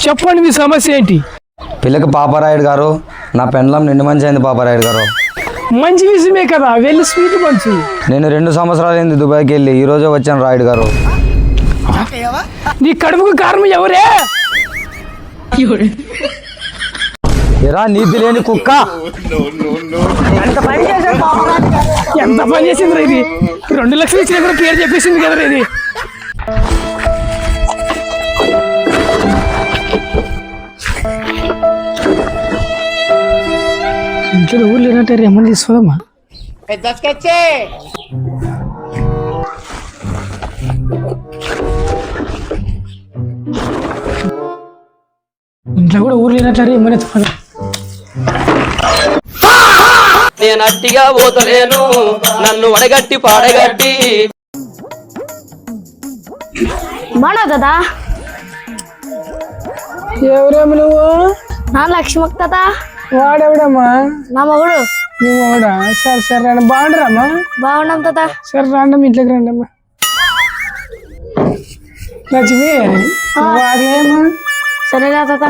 చెప్పండి మీ సమస్య ఏంటి? పిల్లకి పాపారాయుడు గారు, నా పెండ్లం నిండు మంచి అయింది పాపారాయుడు గారు. మంచి విషయమే కదా, వెళ్ళి స్వీట్ మంచి. నేను 2 సంవత్సరాలు అయింది దుబాయ్కి వెళ్ళి, ఈ రోజే వచ్చాను రాయుడు గారు. నీ కడుపుకు కారణం ఎవరే? ఎరా నీతి లేని కుక్క, ఎంత పని చేసింది ఇది? 2 లక్షలు ఇచ్చిన కూడా పేరు చెప్పేసింది కదా ఇది. ఇంట్లో ఊరు లేనట్టు ఏమన్నా తీసుకోదమ్మా. ఇంట్లో కూడా ఊరు లేనట్టు ఏమన్నా ఎత్తుకోదా. నేను అట్టిగా పోతలేను, నన్ను వడగట్టి పాడగట్టి. బాగున్నావు తాత. ఎవరేమో నువ్వు? నా లక్ష్మక్ తాత. వాడెవడమ్మా? నా మగుడు. నీ మగుడా? సరే సరే రండి. బాగుండరమ్మా? బాగున్నాం తాత. సరే రండమ్మా, ఇంట్లోకి రండమ్మా. లక్ష్మి వాడేమా? సరేనా తాత.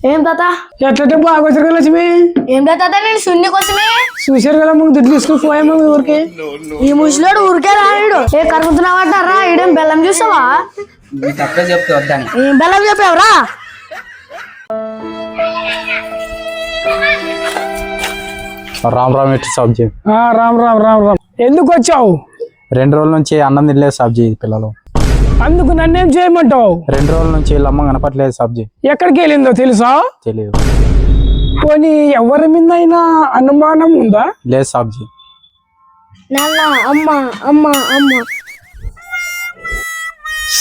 ఏం తాత? ఎట్లంటే బాగా వచ్చారు కదా లక్ష్మి. ఏం తాత, నేను శూన్య కోసమే చూశారు కదా, ముందు దుడ్డు తీసుకుని పోయామా మీ ఊరికి. ఈ ముసలోడు ఊరికే రాయుడు. ఏ కరుగుతున్నావాటారా? ఈడేం బెల్లం చూసావా? తప్పే చెప్తే వద్దని. ఏం బెల్లం చెప్పావురా? రామ్ రామ్ ఎట్టి సబ్జీ. రామ్ రామ్ రామ్ రామ్. ఎందుకు వచ్చావు? 2 రోజుల నుంచి అన్నం తినలేదు సబ్జీ పిల్లలు. అందుకు నన్నేం చేయమంటావు? 2 రోజుల నుంచి వీళ్ళమ్మ కనపట్లేదు సబ్జీ. ఎక్కడికి వెళ్ళిందో తెలుసా? తెలియదు. పోనీ ఎవరి మీద అయినా అనుమానం ఉందా? లేదు సబ్జీ. నాన్న, అమ్మ అమ్మ అమ్మ.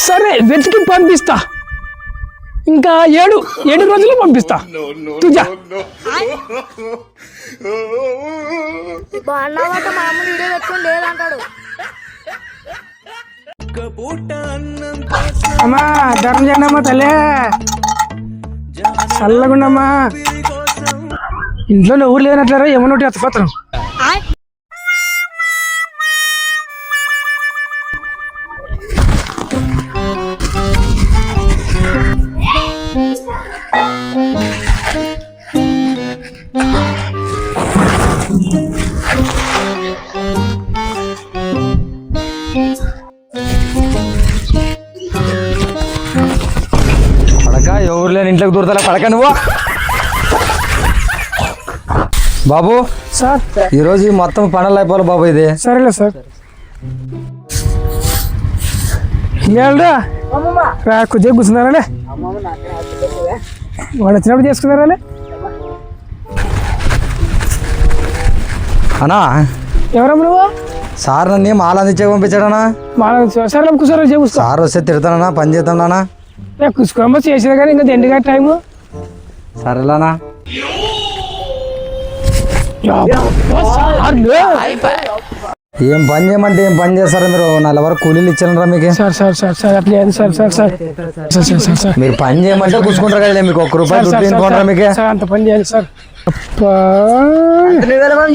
సరే వెతికి పంపిస్తా. ఇంకా 7 రోజులు పంపిస్తా. తుజా బాగున్నావాట, మామూలు వీడియో పెట్టుకుని లేదంటాడు. అమ్మా ధర్మం చేయండి అమ్మా, తల్లే చల్లగుండమ్మా. ఇంట్లో ఎవరు లేనట్లేరా? ఏమన్నట్టు ఎత్తపోతాను. పడక ఎవరు లేని ఇంట్లోకి దూరతలే, పడక నువ్వు. బాబు సార్ ఈరోజు ఈ మొత్తం పనులు అయిపోవాలి బాబు. ఇది సరేలే సార్. ఇంకేళ్ళరా రా, కొద్దిగా కూర్చున్నారా? వాడు వచ్చినప్పుడు చేసుకున్నారా? అన్నా ఎవరమ్మ నువ్వు? సార్ నన్ను మాల అందించే పంపించాడనా? సరే కూర్చోరా, కూర్చో. సార్ వస్తే తిడతానన్నా, పని చేస్తానా? కూర్చోమ్మా, చేసేది కానీ ఇంకా ఎండుగా టైము. సరేలానా? ఏం పని చేయమంటే ఏం పని చేస్తారా మీరు? 4 వరకు కూలీలు ఇచ్చారా మీకు? సార్ సార్ సార్ సార్ అట్లే sir sir sir sir sir sir మీరు పని చేయమంటే కూర్చుకుంటారు కదా, మీకు 1 రూపాయి దుడ్డు మీకు. సార్ అంత పని చేయాలి సార్.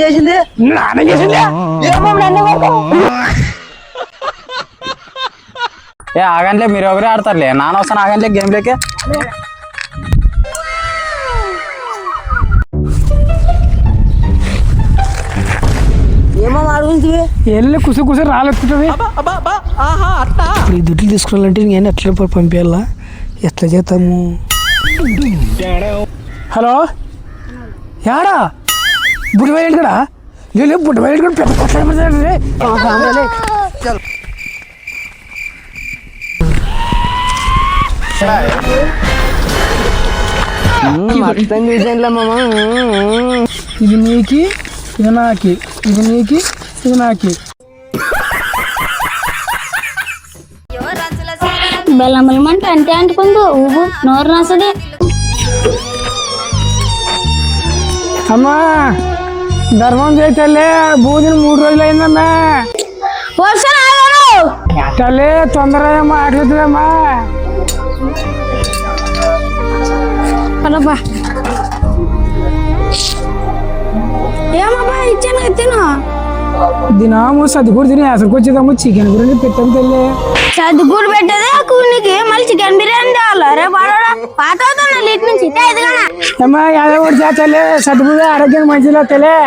చేసింది నాన్న చేసింది. ఏ ఆగంట్లే, మీరు ఎవరే ఆడతారులే. నాన్న వస్తాను ఆగంట్లే గేమ్ లేకే. ఏమో అడుగుంది. వెళ్ళి కూర్చో రాలెత్తుతుంది. ఇప్పుడు ఈ దుడ్లు తీసుకురావాలంటే నేను ఎట్లా పంపించాలా? ఎట్లా చేస్తాము? హలో యాడా? బుడ్డివాయి కూడా లేదు. బుడ్డివాయి కూడా పెద్ద కొట్లాడమంటే ఇది నీకి, ఇది నాకి, ఇది నీకి, ఇది నాకి. బెల్లమ్మలమంటే అంటే అంటుకుందు ఊబు నోరు నాసదే. అమ్మా ధర్మం చేయలే, బూదిని 3 రోజులు అయిందమ్మా. తల్లి తొందరగా అమ్మా, ఆకలితుందమ్మా. ఏమబ్బా ఇచ్చాను తిను. దినాము సర్దుకూరు తిని అసలుకి వచ్చేదాము చికెన్ బిర్యానీ పెట్టాము తెల్లే. చదువుకూరు పెట్టేదే కూనికి మళ్ళీ చికెన్ బిర్యానీ తేవాలి రే బాడోడా పాత అవుతున్నా లీట్ నుంచి ఇదిగానా అమ్మా యాదవ్ కూడా చేతలే సర్దుకూరు ఆరోగ్యం మంచిగా తెలే.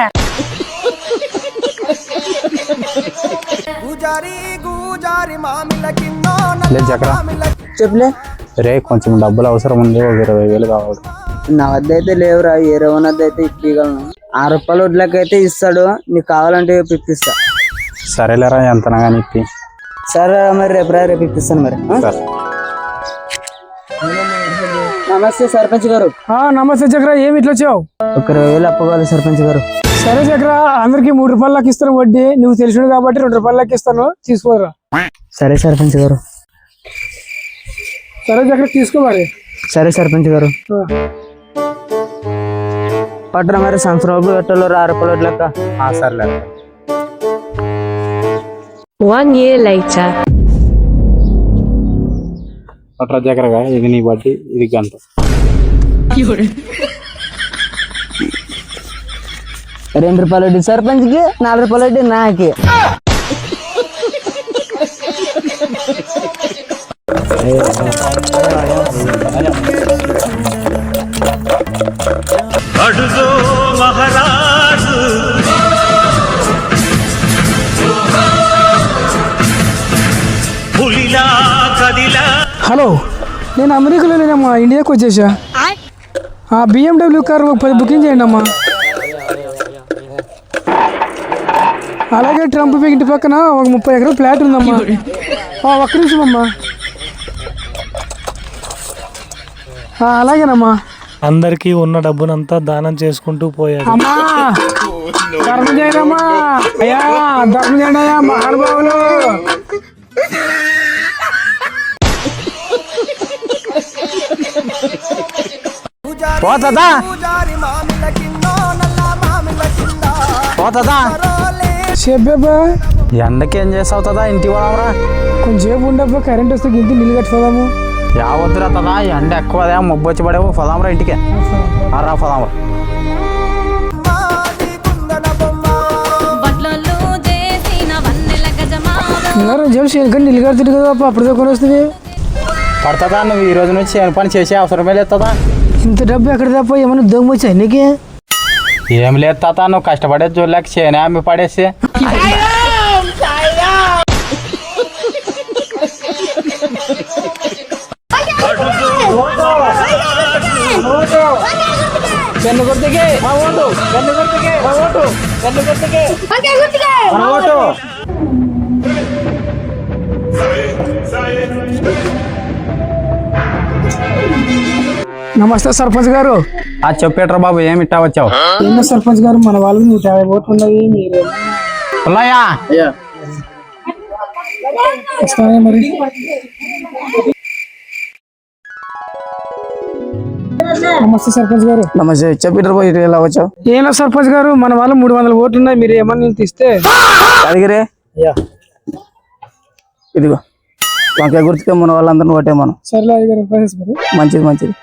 చక్ర చెప్పులే రే కొంచెం డబ్బులు అవసరం ఉంది, ఒక 20,000 కావాలి. నా వద్ద అయితే లేవురా, ఏ రవణద్ద అయితే ఇప్పగలను. 6 రూపాయల వడ్లకైతే ఇస్తాడు, నీకు కావాలంటే రేపు ఇప్పిస్తా. సరేలేరా ఎంతనా కానీ ఇప్పి. సరే మరి రేపు ఇప్పిస్తాను మరి. సరే. నమస్తే సర్పంచ్ గారు. నమస్తే చక్ర, ఏమి ఇట్లా వచ్చావు? ఒక 20,000 అప్పగాలి సర్పంచ్ గారు. సరే చక్ర, అందరికి 3 రూపాయలకి ఇస్తాను వడ్డీ, నువ్వు తెలిసినది కాబట్టి 2 రూపాయలకి ఇస్తాను, తీసుకోరా. సరే సర్పంచ్ గారు. సరే చక్ర, తీసుకో మరి. సరే సర్పంచ్ గారు. పట్టణ మరి సంవత్సరం పెట్టాలో 6 రూపాయల వడ్లక్క. సర్లే. 1 year later. అట్లా చక్రగా ఇది నీ బట్టి, ఇది గంట. 2 రూపాయల వడ్డీ సర్పంచ్కి, 4 రూపాయల వడ్డీ నాకి. హలో, నేను అమెరికాలో లేనమ్మా, ఇండియాకి వచ్చేసా. BMW కార్ ఒక 10 బుకింగ్ చేయండి అమ్మా. అలాగే ట్రంప్ ఇంటి పక్కన ఒక 30 ఎకరాల ఫ్లాట్ ఉందమ్మా. ఒక్క నిమిషం అమ్మా. అలాగేనమ్మా. అందరికీ ఉన్న డబ్బునంతా దానం చేసుకుంటూ పోయారు. అమ్మా ధర్మం చేయడమ్మా, అయ్యా ధర్మం చేయండి అయ్యా మహానుభావులు. పోతుందా పోతుందా చెప్పేబ్బా, ఎండకేం చేస్తావుతుందా ఇంటి వాడవరా. కొంచెంసేపు ఉండబ్బా, కరెంట్ వస్తే గింటి నీళ్ళు కట్టుకోదాము. యావద్దురా ఎండ ఎక్కువ మొబ్బు వచ్చి పడేవు, పదాంరా ఇంటికి. రా పదాంరా. నీళ్ళు కడుతుంది కదా అప్పుడు కొని వస్తుంది. పడుతుందా? నువ్వు ఈ రోజు నుంచి ఏం పని చేసే అవసరమే లేదా? ఇంత డబ్బు ఎక్కడ తప్ప ఏమన్నా దొంగ వచ్చాయి నీకు? ఏం లేదు తాత, నువ్వు కష్టపడే చూడలేక చేనే అమ్మి పడేసి. పెన్ను గుర్తుకే మా ఓటు, పెన్ను గుర్తుకే మా ఓటు, పెన్ను గుర్తుకే మన ఓటు. నమస్తే సర్పంచ్ గారు. చెప్పేట్రా బాబు, ఏమి ఇట్టా వచ్చావు? ఏమో సర్పంచ్ గారు, మన వాళ్ళు 150 ఓట్లు ఉన్నాయి, మీరు ఉన్నాయా? వస్తాయా మరి? నమస్తే సర్పంచ్ గారు. నమస్తే, చెప్పిట్రా పోయి ఎలా వచ్చావు? ఏమో సర్పంచ్ గారు, మన వాళ్ళు 300 ఓట్లు ఉన్నాయి, మీరు ఏమన్నా తీస్తే. అడిగిరే ఇదిగో వంకాయ గుర్తుకే మన వాళ్ళందరినీ ఓటే మనం. సర్లే అయ్యగారు, మంచిది మంచిది.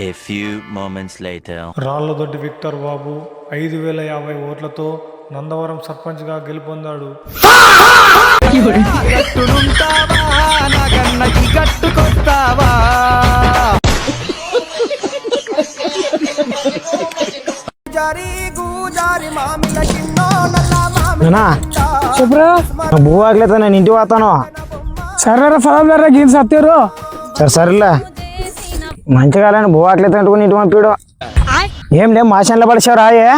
A few moments later. Ralladoddi Victor Babu 5,050 ఓట్లతో నందవరం సర్పంచ్ గా గెలుపొందాడు. చెప్పురా. భూ ఆకలితో నేను ఇంటికి పోతాను. సరేరా ఫలం గీన్ సత్తారు. సరేలే, మంచిగా భూ ఆకలితో అంటుకుని ఇంటి పంపిడు. ఏం లేదు మాషన్లో పడిచావు రాయే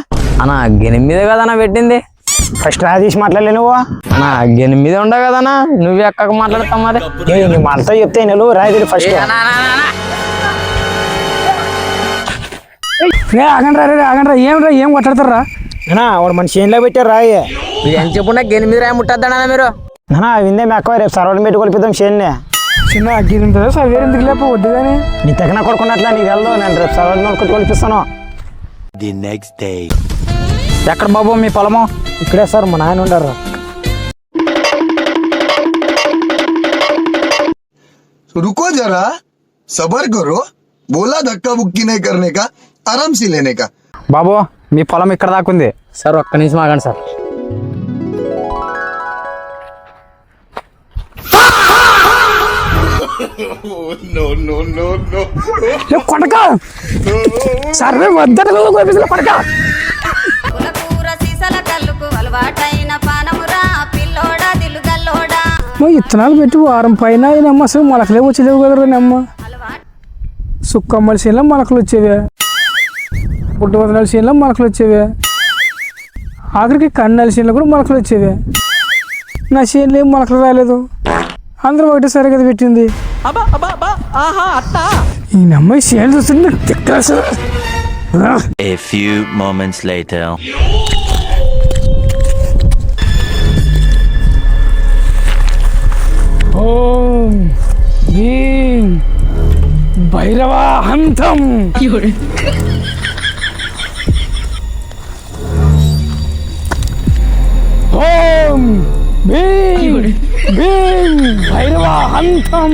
అన్నా. 8 కదన్నా పెట్టింది. ఫస్ట్ రా తీసి మాట్లాడలే నువ్వు. అన్నా 8 ఉండవు కదన్నా, నువ్వు ఎక్కక మాట్లాడతావు మరి. నీ మనతో చెప్తే నువ్వు రాయి ఫస్ట్. రే ఆగండ్రా, రే ఆగండ్రా, ఏం కొట్లాడతారా? వాడు మన చేనులో పెట్టారు రాయే. మీరు ఎంత చెప్పున్నా 8 రాయి ముట్టద్దన్నా మీరు. విందే ఎక్కువ రేపు సర్వలు పెట్టి కొలిపిద్దాం చేన్నే. చిన్న అగ్గిది ఉంటుందా సార్, వేరే ఎందుకు లేప వద్దు కానీ. నీ తగిన కొడుకున్నట్లా నీకు వెళ్దాం, నేను రేపు సర్వలు కొట్టి కొలిపిస్తాను. The next day. ఎక్కడ బాబు మీ పొలము? ఇక్కడే సార్, మా నాయన ఉండారు. रुको जरा, सबर करो, बोला धक्का बुक्की नहीं करने का, आराम से लेने का. బాబు మీ పొలం ఇక్కడ దాకుంది. సార్ ఒక్క నిమిషం ఆగండి సార్. కొడక సర్వే వద్దట కొడక ఇత్తనాలు పెట్టి వారం పైన అయినమ్మ అసలు మొలకలే వచ్చేలేవు కదరా నమ్మ సుక్కమ్మల చేనులో మొలకలు వచ్చేవే పుట్టవదనాల చేనులో మొలకలు వచ్చేవే ఆఖరికి కన్నాల చేనులో కూడా మొలకలు వచ్చేవే నా చేనులో ఏం మొలకలు రాలేదు అందరూ ఒకటేసారి కదా పెట్టింది ఈ నమ్మాయి చేను చూస్తుంది తిక్కాల్సి. A few moments later. ఓం భీం భైరవాహంతం. ఓం భీం భీం భైరవాహంతం.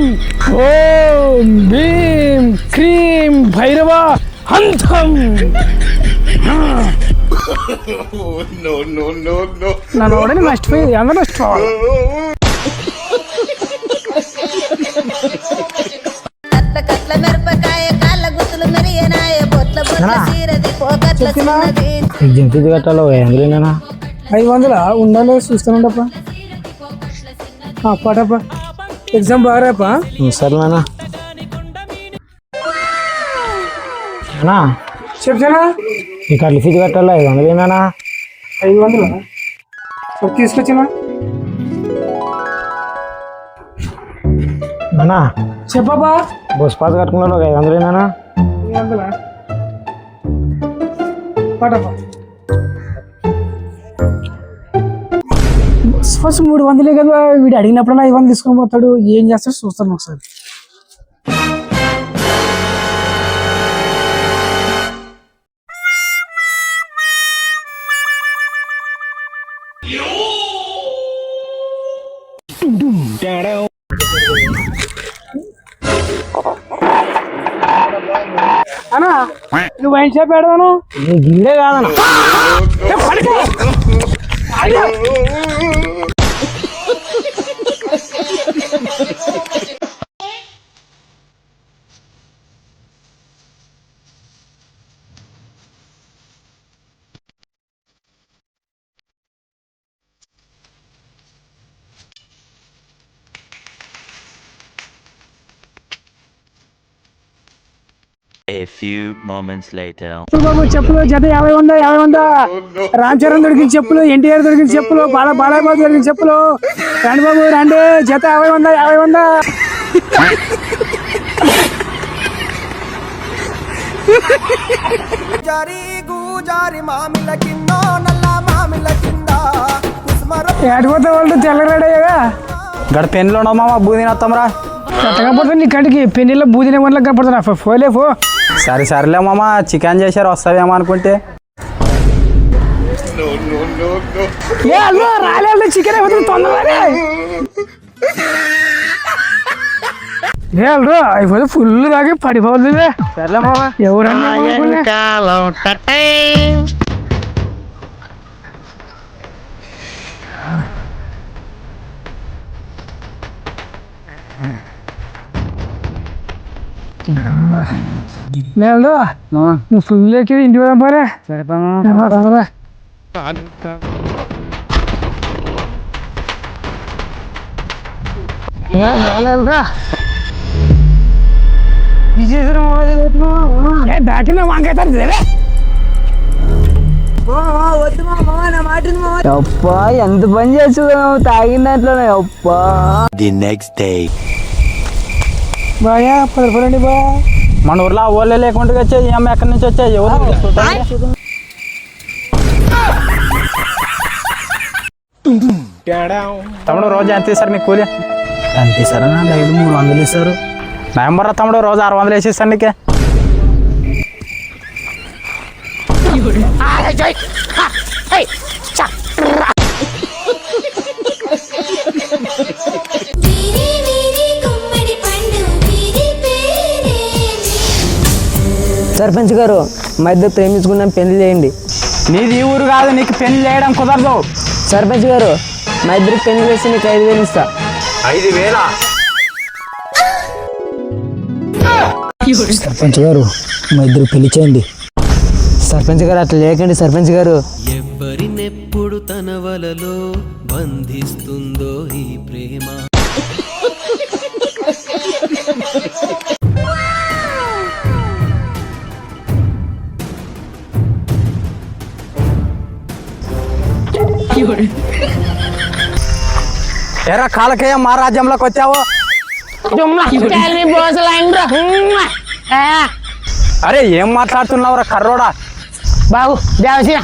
ఓం భీం క్రీం భైరవాహంతం. నన్ను ఓడని నష్టపోయేది అందరూ నష్టపోవాలి. ఎగ్జామ్ ఫీజు కట్టాలో అందులోనా 500 ఉండాలి చూస్తానండప్ప. పాటప్ప ఎగ్జామ్ బాగా రేపా. సరేనా చెప్తానా నీకు అట్ల ఫీజు కట్టాలో 500 500 తీసుకొచ్చినా అన్నా చెప్పబ్బా. బస్ పాస్ కట్టుకున్నాను 500 500 పాటప్ప. ఫస్ట్ 300 కదా వీడు అడిగినప్పుడన్నా 500 తీసుకొని పోతాడు. ఏం చేస్తాడు చూస్తాను ఒకసారి. అన్నా నువ్వు వైన్ షాప్ పెడదాను. గిల్లే కాదన్నా A few moments later. బాబు చెప్పులు జత 50 రామ్ చరణ్ దొరికిన చెప్పులు, ఎన్టీఆర్ దొరికిన చెప్పులు, బాలబాబు దొరికిన చెప్పులు. రండి బాబు రండి, జత 50. ఏడిపోతే వాళ్ళు తెల్లరాడయ్యగా గడ పెన్నులు ఉండవు మామ బూదిని వస్తాంరా. కట్టకపోతే నీ కంటికి పెళ్లిలో బూదిన వల్ల కనపడుతున్నా. ఫోలే ఫో. సరేలే మామ చికెన్ చేశారు వస్తావేమో అనుకుంటే. ఏ అల్లు రాలే చికెన్ అయిపోతుంది తొందరగా. ఏ అల్లు అయిపోతే ఫుల్ తాగి పడిపోతుంది. సరేలే మామ. ఎవరన్నా లేదు నువ్వు ఫుల్ ఎక్కి ఇంటికి పోదాం పోరే. సరే దాటిన వంకైతే అప్పా ఎంత పని చేస్తున్నావు తాగిన దాంట్లోనే. అప్పా The next day. బాయా 10 రూపాయలండి బా. మన ఊర్లో ఓళ్ళే లేకుండా వచ్చాయి. ఈ అమ్మ ఎక్కడి నుంచి వచ్చాయి ఎవరు తమ్ముడు రోజు ఎంత ఇస్తారు మీకు కూలి? ఎంత ఇస్తారన్నా? 300 ఇస్తారు. నవంబర్ తమ్ముడు రోజు 600 వేసిస్తాను నీకే. సర్పంచ్ గారు మా ఇద్దరు ప్రేమించుకున్నాం, పెళ్లి చేయండి. నీది ఈ ఊరు కాదు, నీకు పెళ్లి చేయడం కుదరదు. సర్పంచ్ గారు మా ఇద్దరికి పెళ్లి చేసి నీకు 5000 ఇస్తా. 5,000? సర్పంచ్ గారు మా ఇద్దరు పెళ్లి చేయండి. సర్పంచ్ గారు అట్లా లేకండి సర్పంచ్ గారు. ఎవ్వరినెప్పుడు తన వలలో బంధిస్తుందో ఈ ప్రేమ. ఎరా కాలకేయ మా రాజ్యంలోకి వచ్చావు. అరే ఏం మాట్లాడుతున్నావురా కర్రోడా? బాబు దేవసిన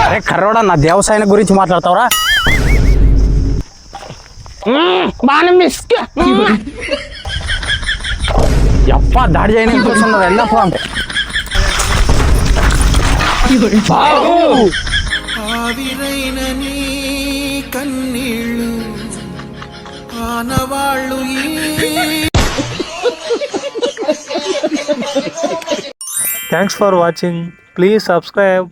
అరే కర్రోడా నా దేవసాయన గురించి మాట్లాడతావురా? ఎప్ప దాడి చేయని కూర్చున్నారు వెళ్ళప్ప. ఆవిరైన నీ కన్నీళ్ళు ఆనవాళ్ళు thanks for watching. Please subscribe.